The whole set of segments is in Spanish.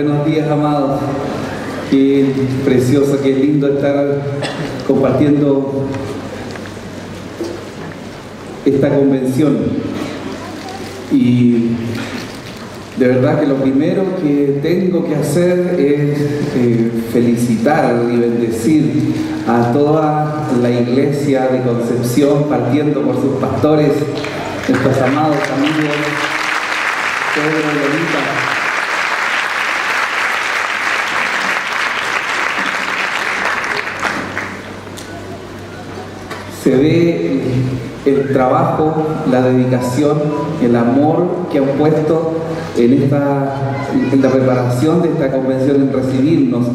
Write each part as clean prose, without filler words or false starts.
Buenos días, amados. Qué precioso, qué lindo estar compartiendo esta convención. Y de verdad que lo primero que tengo que hacer es felicitar y bendecir a toda la iglesia de Concepción, partiendo por sus pastores, nuestros amados amigos Pedro y Lolita. Se ve el trabajo, la dedicación, el amor que han puesto en la preparación de esta convención, en recibirnos,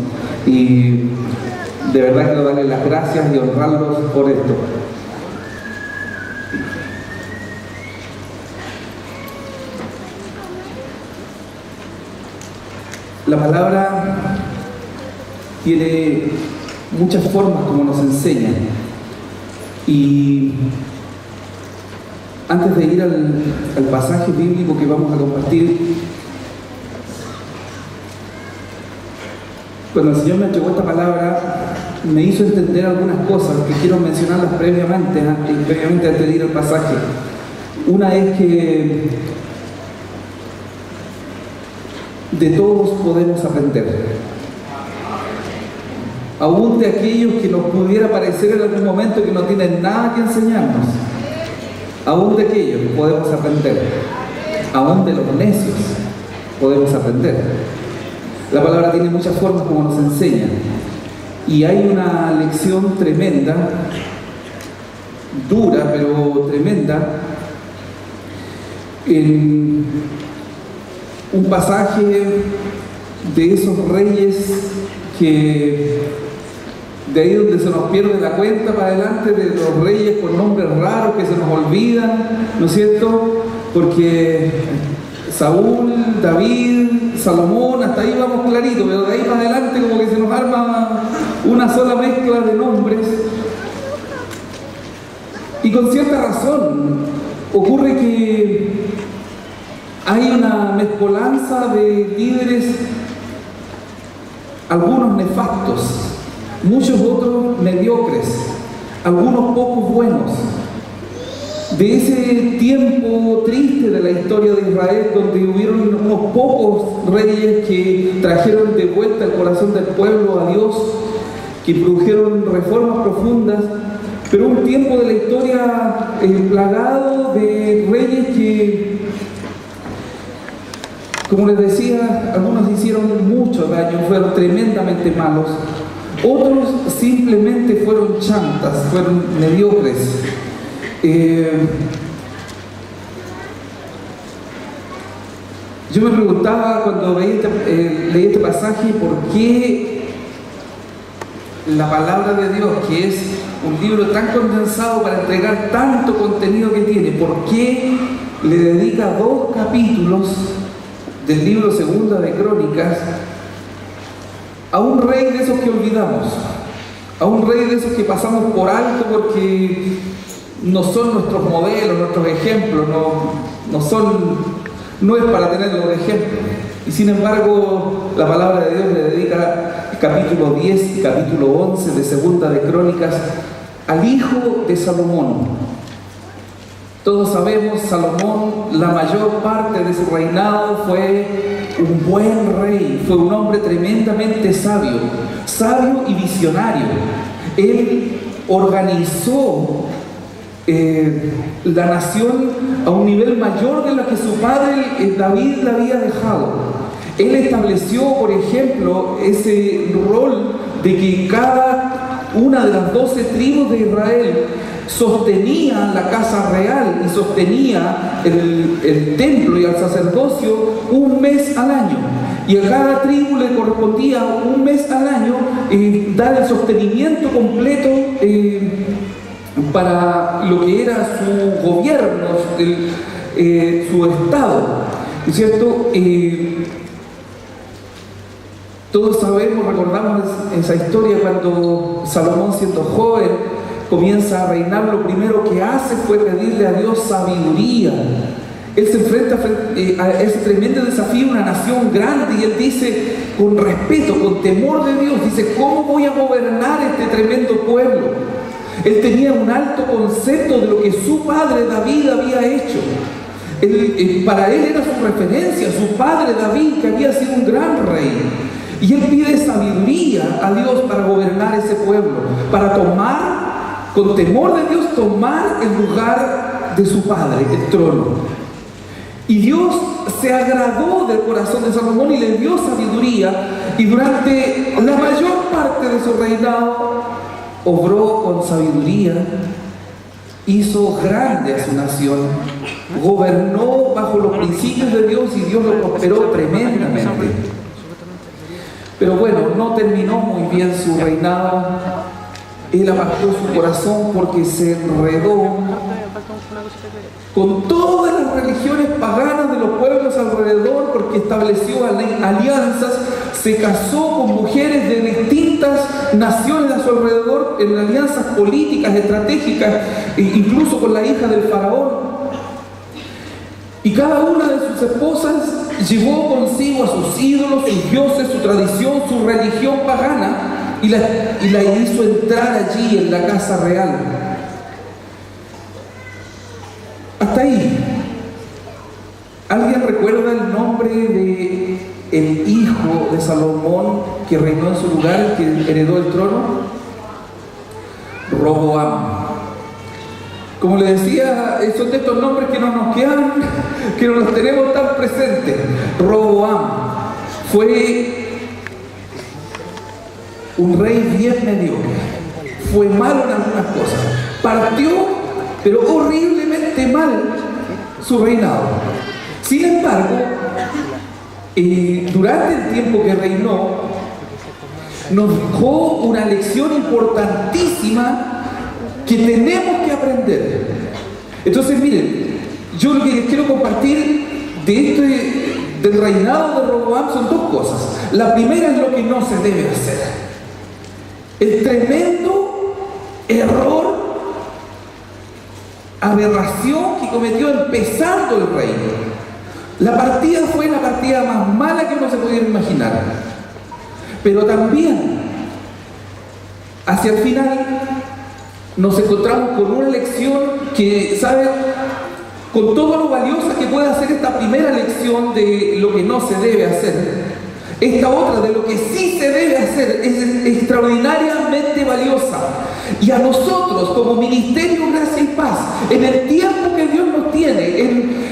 y de verdad quiero darles las gracias y honrarlos por esto. La palabra tiene muchas formas como nos enseña. Y antes de ir al pasaje bíblico que vamos a compartir, cuando el Señor me entregó esta palabra, me hizo entender algunas cosas que quiero mencionarlas previamente antes de ir al pasaje. Una es que de todos podemos aprender. Aún de aquellos que nos pudiera parecer en algún momento que no tienen nada que enseñarnos, aún de aquellos podemos aprender, aún de los necios podemos aprender. La palabra tiene muchas formas como nos enseña, y hay una lección tremenda, dura pero tremenda, en un pasaje de esos reyes que de ahí donde se nos pierde la cuenta para adelante, de los reyes con nombres raros que se nos olvidan, ¿no es cierto? Porque Saúl, David, Salomón, hasta ahí vamos clarito, pero de ahí para adelante como que se nos arma una sola mezcla de nombres. Y con cierta razón ocurre que hay una mezcolanza de líderes, algunos nefastos, muchos otros mediocres, algunos pocos buenos. De ese tiempo triste de la historia de Israel, donde hubieron unos pocos reyes que trajeron de vuelta el corazón del pueblo a Dios, que produjeron reformas profundas, pero un tiempo de la historia plagado de reyes que, como les decía, algunos hicieron mucho daño, fueron tremendamente malos. Otros simplemente fueron chantas, fueron mediocres. Yo me preguntaba cuando leí este pasaje, ¿por qué la palabra de Dios, que es un libro tan condensado para entregar tanto contenido que tiene, por qué le dedica 2 capítulos del libro Segunda de Crónicas a un rey de esos que olvidamos, a un rey de esos que pasamos por alto porque no son nuestros modelos, nuestros ejemplos, no es para tenerlos de ejemplo? Y sin embargo, la palabra de Dios le dedica el capítulo 10 y capítulo 11 de Segunda de Crónicas al hijo de Salomón. Todos sabemos, Salomón, la mayor parte de su reinado fue un buen rey, fue un hombre tremendamente sabio y visionario. Él organizó la nación a un nivel mayor de lo que su padre David la había dejado. Él estableció, por ejemplo, ese rol de que cada una de las 12 tribus de Israel sostenía la casa real y sostenía el templo y al sacerdocio un mes al año, y a cada tribu le correspondía un mes al año dar el sostenimiento completo para lo que era su gobierno, su estado, ¿no es cierto? Todos sabemos, recordamos esa historia cuando Salomón, siendo joven, comienza a reinar. Lo primero que hace fue pedirle a Dios sabiduría Él se enfrenta a ese tremendo desafío, una nación grande, y él dice, con respeto, con temor de Dios, dice, ¿cómo voy a gobernar este tremendo pueblo? Él tenía un alto concepto de lo que su padre David había hecho. Para él era su referencia, su padre David, que había sido un gran rey. Y él pide sabiduría a Dios para gobernar ese pueblo, para tomar, con temor de Dios, tomar el lugar de su padre, el trono. Y Dios se agradó del corazón de Salomón y le dio sabiduría, y durante la mayor parte de su reinado obró con sabiduría, hizo grande a su nación, gobernó bajo los principios de Dios y Dios lo prosperó tremendamente. Pero bueno, no terminó muy bien su reinado. Él apartó su corazón porque se enredó con todas las religiones paganas de los pueblos alrededor, porque estableció alianzas, se casó con mujeres de distintas naciones a su alrededor, en alianzas políticas, estratégicas, incluso con la hija del faraón. Y cada una de sus esposas llevó consigo a sus ídolos, sus dioses, su tradición, su religión pagana, y la hizo entrar allí en la casa real. Hasta ahí. ¿Alguien recuerda el nombre de el hijo de Salomón que reinó en su lugar, que heredó el trono? Roboam. Como le decía, son de estos nombres que no nos quedan, que no los tenemos tan presentes. Roboam fue un rey bien mediocre, fue malo en algunas cosas, partió, pero horriblemente mal su reinado. Sin embargo, durante el tiempo que reinó, nos dejó una lección importantísima que tenemos que aprender. Entonces, miren, yo lo que les quiero compartir del reinado de Roboam son dos cosas. La primera es lo que no se debe hacer. El tremendo error, aberración que cometió empezando el reino. La partida fue la partida más mala que uno se pudiera imaginar. Pero también, hacia el final, nos encontramos con una lección que, ¿saben? Con todo lo valiosa que puede hacer esta primera lección de lo que no se debe hacer, esta otra de lo que sí se debe hacer es extraordinariamente valiosa. Y a nosotros, como Ministerio Gracia y Paz, en el tiempo que Dios nos tiene,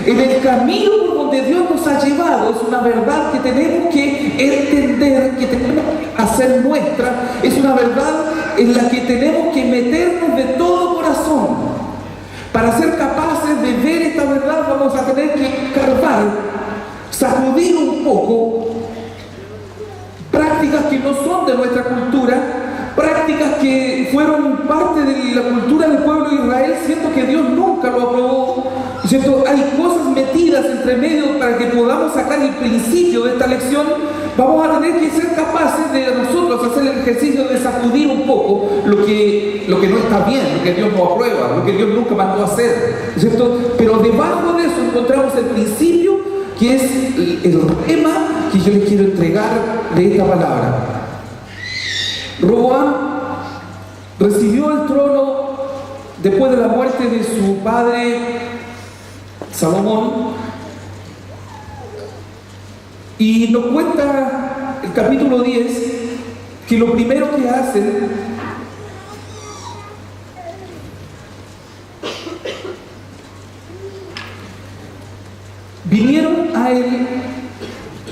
en el camino por donde Dios nos ha llevado, es una verdad que tenemos que entender, que tenemos que hacer nuestra, es una verdad en la que tenemos que meternos de todo corazón. Para ser capaces de ver esta verdad, vamos a tener que escarbar, sacudir un poco prácticas que no son de nuestra cultura, prácticas que fueron parte de la cultura del pueblo de Israel, siento que Dios nunca lo aprobó, ¿cierto? Hay cosas metidas entre medio para que podamos sacar el principio de esta lección. Vamos a tener que ser capaces de nosotros hacer el ejercicio de sacudir un poco lo que no está bien, lo que Dios no aprueba, lo que Dios nunca mandó a hacer, ¿cierto? Pero debajo de eso encontramos el principio, que es el tema que yo les quiero entregar de esta palabra. Roboam recibió el trono después de la muerte de su padre Salomón, y nos cuenta el capítulo 10 que lo primero que hacen vinieron a él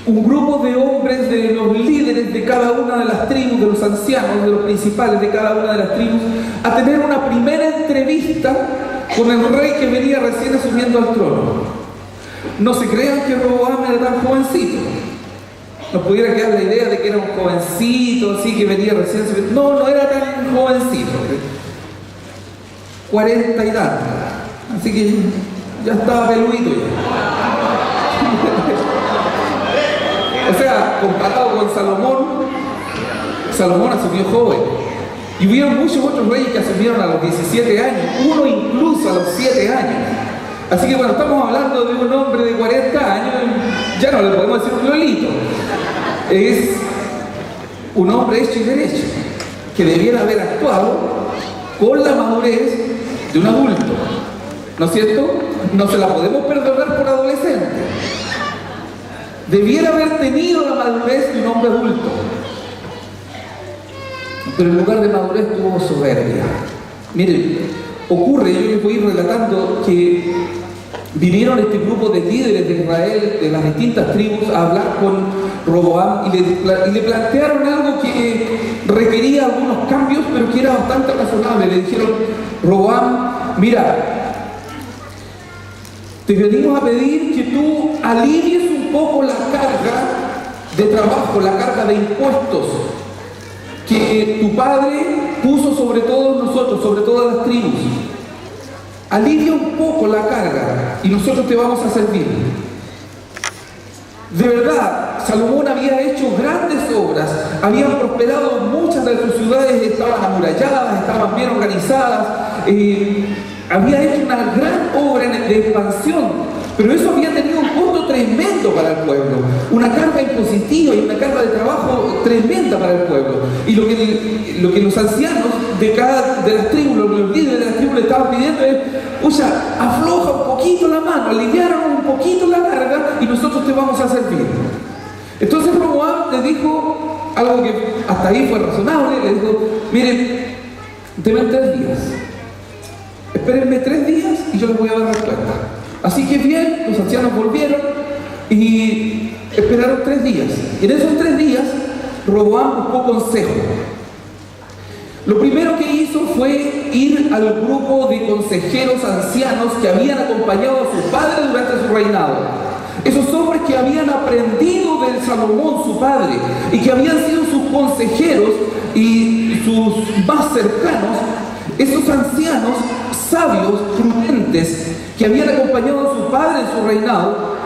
un grupo de hombres, de los líderes de cada una de las tribus, de los ancianos, de los principales de cada una de las tribus, a tener una primera entrevista con el rey que venía recién asumiendo al trono. No se crean que Roboam era tan jovencito. Nos pudiera quedar la idea de que era un jovencito, así que venía recién asumiendo. No era tan jovencito. 40 y tantos. Así que ya estaba peludito ya. O sea, comparado con Salomón asumió joven. Y hubieron muchos otros reyes que asumieron a los 17 años, uno incluso a los 7 años. Así que bueno, estamos hablando de un hombre de 40 años, ya no le podemos decir un Lolito. Es un hombre hecho y derecho, que debiera haber actuado con la madurez de un adulto. ¿No es cierto? No se la podemos perdonar por adolescente. Debiera haber tenido la madurez de un hombre adulto. Pero en lugar de madurez tuvo soberbia. Miren, ocurre, yo les voy a ir relatando que vinieron este grupo de líderes de Israel, de las distintas tribus, a hablar con Roboam y le plantearon algo que requería algunos cambios, pero que era bastante razonable. Le dijeron: Roboam, mira, te venimos a pedir que tú alivies un poco la carga de trabajo, la carga de impuestos que tu padre puso sobre todos nosotros, sobre todas las tribus. Alivia un poco la carga y nosotros te vamos a servir. De verdad, Salomón había hecho grandes obras, habían prosperado, muchas de sus ciudades estaban amuralladas, estaban bien organizadas, había hecho una gran obra de expansión, pero eso había tenido un costo tremendo para el pueblo, una carga impositiva y una carga de trabajo tremenda para el pueblo. Y lo que los ancianos de las tribus, los líderes de las tribus le estaban pidiendo es: pucha, afloja un poquito la mano, aliviaron un poquito la carga y nosotros te vamos a servir. Entonces Roboam le dijo algo que hasta ahí fue razonable, le dijo: miren, deben 3 días. Espérenme 3 días y yo les voy a dar respuesta. Así que bien, los ancianos volvieron y esperaron 3 días. Y en esos 3 días, Roboam buscó consejo. Lo primero que hizo fue ir al grupo de consejeros ancianos que habían acompañado a su padre durante su reinado. Esos hombres que habían aprendido del Salomón, su padre, y que habían sido sus consejeros y sus más cercanos, esos ancianos sabios, prudentes, que habían acompañado a su padre en su reinado.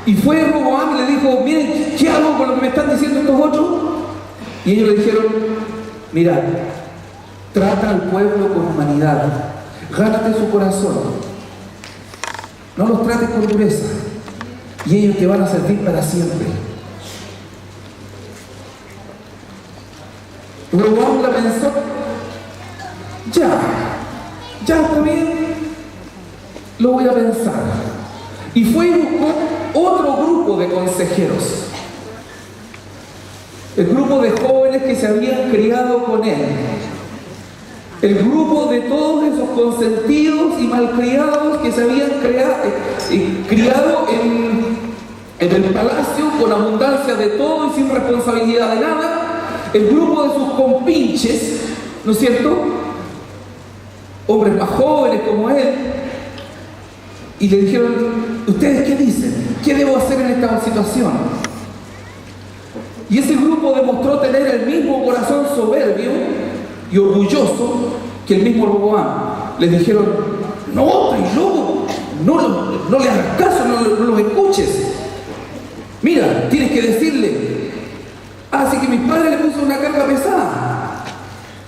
Y fue Roboam y le dijo: miren, ¿qué hago con lo que me están diciendo estos otros? Y ellos le dijeron: mira, trata al pueblo con humanidad, gánate su corazón, no los trates con dureza, y ellos te van a servir para siempre. Roboam la pensó: ya está bien, lo voy a pensar. Y fue y buscó otro grupo de consejeros, el grupo de jóvenes que se habían criado con él, el grupo de todos esos consentidos y malcriados que se habían criado en el palacio con abundancia de todo y sin responsabilidad de nada, el grupo de sus compinches, ¿no es cierto?, hombres más jóvenes como él. Y le dijeron: ¿ustedes qué dicen? ¿Qué debo hacer en esta situación? Y ese grupo demostró tener el mismo corazón soberbio y orgulloso que el mismo Roboam. Les dijeron: no, estás loco, no le hagas caso, no los escuches. Mira, tienes que decirle: así que mi padre le puso una carga pesada,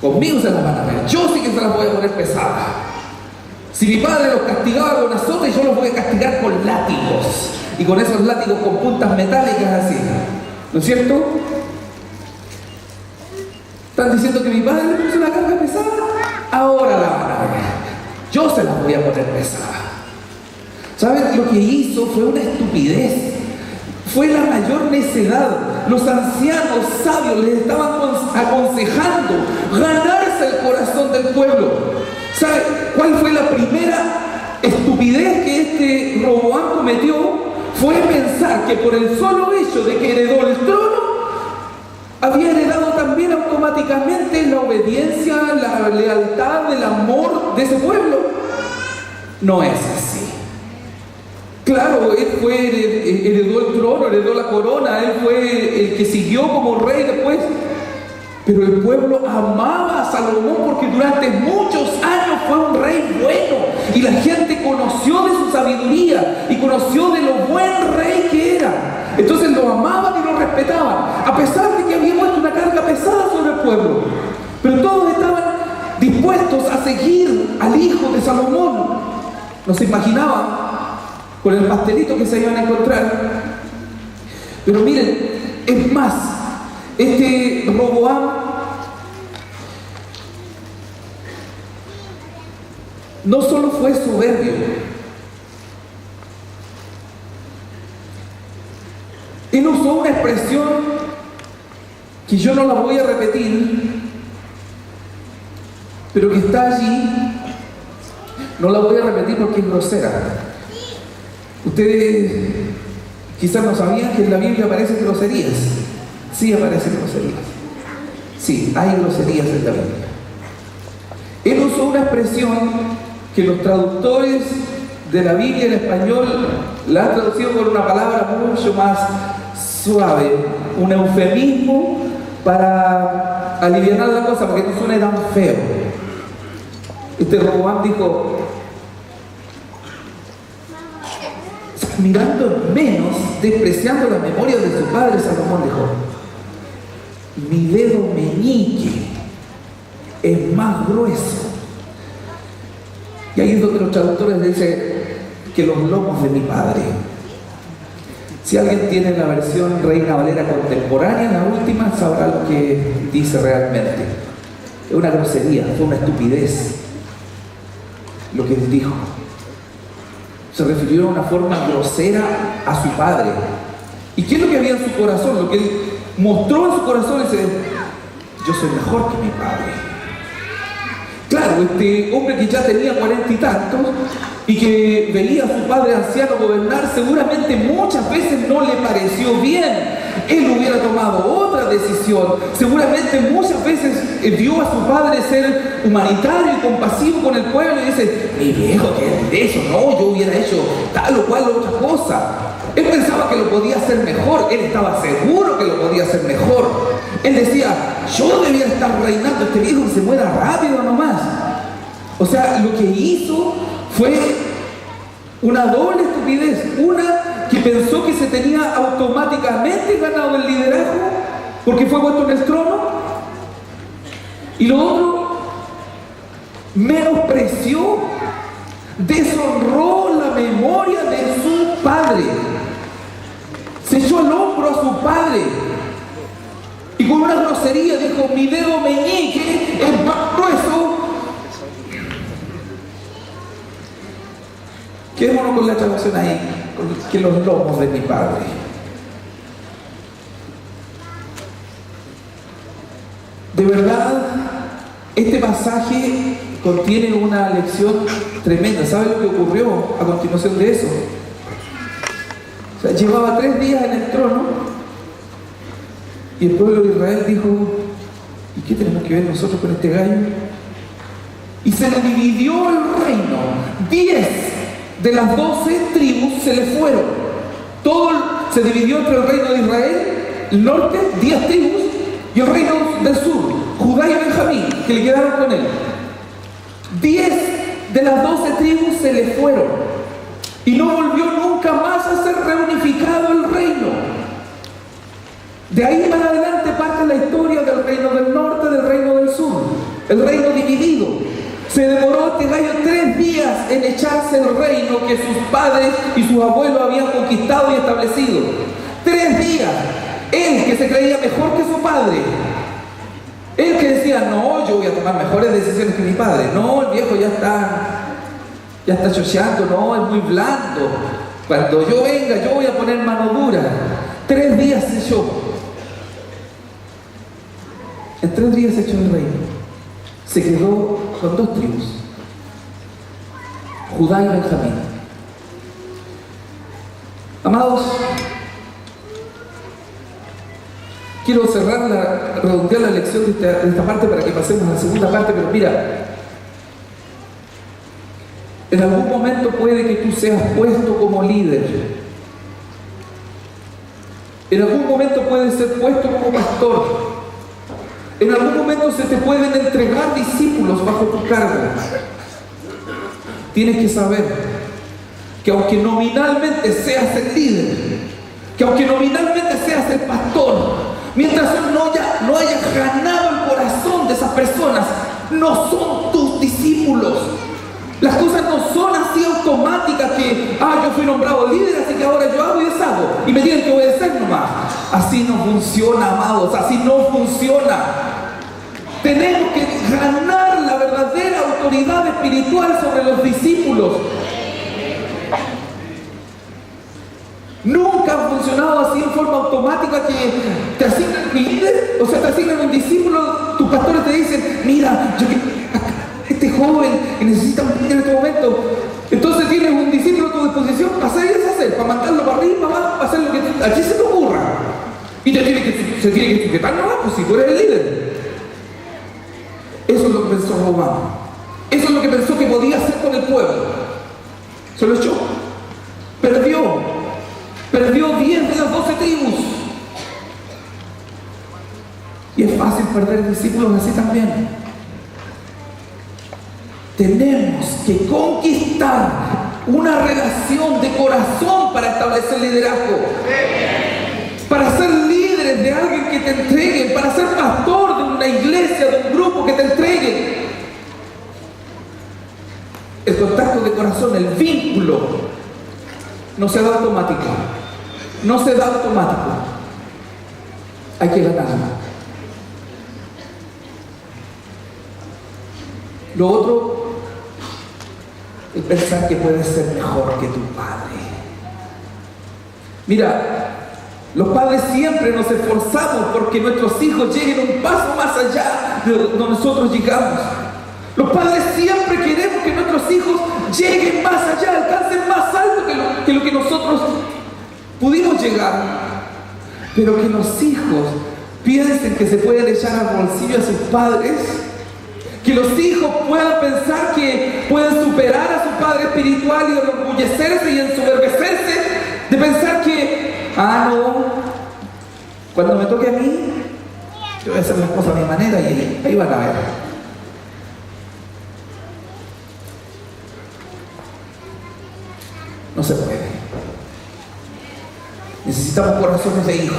conmigo se las van a ver, yo sí que se las voy a poner pesadas. Si mi padre los castigaba con azotes, yo los voy a castigar con látigos, y con esos látigos con puntas metálicas así, ¿no es cierto? Están diciendo que mi padre le puso una carga pesada, ahora la van a ver, yo se las voy a poner pesadas. ¿Saben? Lo que hizo fue una estupidez, fue la mayor necedad. Los ancianos sabios les estaban aconsejando ganarse el corazón del pueblo. ¿Sabe cuál fue la primera estupidez que este Roboam cometió? Fue pensar que por el solo hecho de que heredó el trono, había heredado también automáticamente la obediencia, la lealtad, el amor de ese pueblo. No es así. Claro, él heredó el trono, heredó la corona, él fue el que siguió como rey después. Pero el pueblo amaba a Salomón porque durante muchos años fue un rey bueno. Y la gente conoció de su sabiduría y conoció de lo buen rey que era. Entonces lo amaban y lo respetaban, a pesar de que había puesto una carga pesada sobre el pueblo. Pero todos estaban dispuestos a seguir al hijo de Salomón. No se imaginaban con el pastelito que se iban a encontrar. Pero miren, es más, este Roboam no solo fue soberbio, él usó una expresión que yo no la voy a repetir, pero que está allí. No la voy a repetir porque es grosera. Ustedes quizás no sabían que en la Biblia aparecen groserías. Sí aparecen groserías. Sí, hay groserías en la Biblia. Él usó una expresión que los traductores de la Biblia en español la han traducido por una palabra mucho más suave, un eufemismo para aliviar la cosa, porque no suena tan feo. Este Roboam dijo, mirando menos, despreciando la memoria de su padre, Salomón dijo, mi dedo meñique es más grueso. Y ahí es donde los traductores dicen que los lomos de mi padre. Si alguien tiene la versión Reina Valera contemporánea, la última, sabrá lo que dice realmente. Es una grosería, fue una estupidez lo que él dijo. Se refirió de una forma grosera a su padre. ¿Y qué es lo que había en su corazón? Lo que él mostró en su corazón es: yo soy mejor que mi padre. Claro, este hombre que ya tenía 40 y tantos y que veía a su padre anciano gobernar, seguramente muchas veces no le pareció bien. Él hubiera tomado otra decisión. Seguramente muchas veces vio a su padre ser humanitario y compasivo con el pueblo y dice: mi viejo, ¿qué es de eso? No, yo hubiera hecho tal o cual otra cosa. Él pensaba que lo podía hacer mejor. Él estaba seguro que lo podía hacer mejor. Él decía: yo debía estar reinando, este viejo que se muera rápido nomás. O sea, lo que hizo fue una doble estupidez. Una, que pensó que se tenía automáticamente ganado el liderazgo porque fue puesto en el trono. Y lo otro, menospreció, deshonró la memoria de su padre. Se echó al hombro a su padre y con una grosería dijo: mi dedo meñique es más grueso. Quedémonos con la traducción ahí, que los lomos de mi padre. De verdad, este pasaje contiene una lección tremenda. ¿Sabe lo que ocurrió a continuación de eso? O sea, llevaba 3 días en el trono y el pueblo de Israel dijo: ¿y qué tenemos que ver nosotros con este gallo? Y se le dividió el reino. 10 de las 12 tribus se le fueron. Todo se dividió entre el reino de Israel, el norte, 10 tribus, y el reino del sur, Judá y Benjamín, que le quedaron con él. 10 de las 12 tribus se le fueron y no volvió nunca más a ser reunificado el reino. De ahí para adelante parte la historia del reino del norte, del reino del sur, el reino dividido. Se demoró este gallo 3 días en echarse el reino que sus padres y sus abuelos habían conquistado y establecido. 3 días. Él, que se creía mejor que su padre. Él que decía: no, yo voy a tomar mejores decisiones que mi padre. No, el viejo ya está chocheando. No, es muy blando. Cuando yo venga, yo voy a poner mano dura. 3 días se echó. En 3 días se echó el reino. Se quedó con 2 tribus, Judá y Benjamín. Amados, quiero redondear la lección de esta parte para que pasemos a la segunda parte, pero mira, en algún momento puede que tú seas puesto como líder. En algún momento puedes ser puesto como pastor. En algún momento se te pueden entregar discípulos bajo tu cargo. Tienes que saber que aunque nominalmente seas el líder, que aunque nominalmente seas el pastor, mientras no hayas ganado el corazón de esas personas, no son tus discípulos. Las cosas no son así automáticas que, yo fui nombrado líder, así que ahora yo hago y deshago, y me tienen que obedecer nomás. Así no funciona, amados, así no funciona. Tenemos que ganar la verdadera autoridad espiritual sobre los discípulos. Nunca ha funcionado así en forma automática que te asignan un líder, o sea, te asignan un discípulo, tus pastores te dicen, mira, este joven que necesita un líder en este momento. Entonces tienes un discípulo a tu disposición para hacer y deshacer, para mandarlo para arriba, para hacer lo que a ti se te ocurra. Y se tiene que sujetar nomás, pues si tú eres el líder. Eso es lo que pensó Robán. Eso es lo que pensó que podía hacer con el pueblo. Se lo echó. Perdió 10 de las 12 tribus. Y es fácil perder discípulos así también. Tenemos que conquistar una relación de corazón para establecer liderazgo. Para ser líderes de alguien que te entreguen, para ser pastor de una iglesia, de un grupo que te entreguen. El contacto de corazón, el vínculo, no se da automático. No se da automático. Hay que ganarlo. Lo otro es pensar que puedes ser mejor que tu padre. Mira, los padres siempre nos esforzamos porque nuestros hijos lleguen un paso más allá de donde nosotros llegamos. Los padres siempre queremos que nuestros hijos lleguen más allá, alcancen más alto que lo que nosotros pudimos llegar. Pero que los hijos piensen que se pueden echar al bolsillo a sus padres, que los hijos puedan pensar que pueden superar a su padre espiritual y enorgullecerse y ensoberbecerse, de pensar que, no, cuando me toque a mí, yo voy a hacer las cosas a mi manera y ahí van a ver. No se puede. Necesitamos corazones de hijos.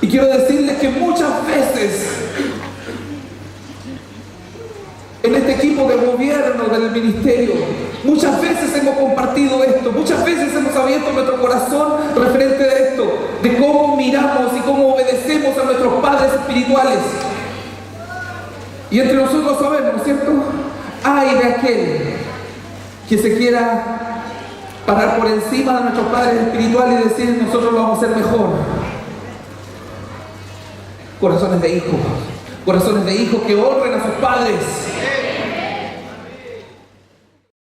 Y quiero decirles que muchas veces en este equipo de gobierno del ministerio, muchas veces hemos compartido esto, muchas veces hemos abierto nuestro corazón referente a esto, de cómo miramos y cómo obedecemos a nuestros padres espirituales. Y entre nosotros sabemos, ¿cierto? Ay de aquel que se quiera parar por encima de nuestros padres espirituales y decir, nosotros lo vamos a hacer mejor. Corazones de hijos que honren a sus padres.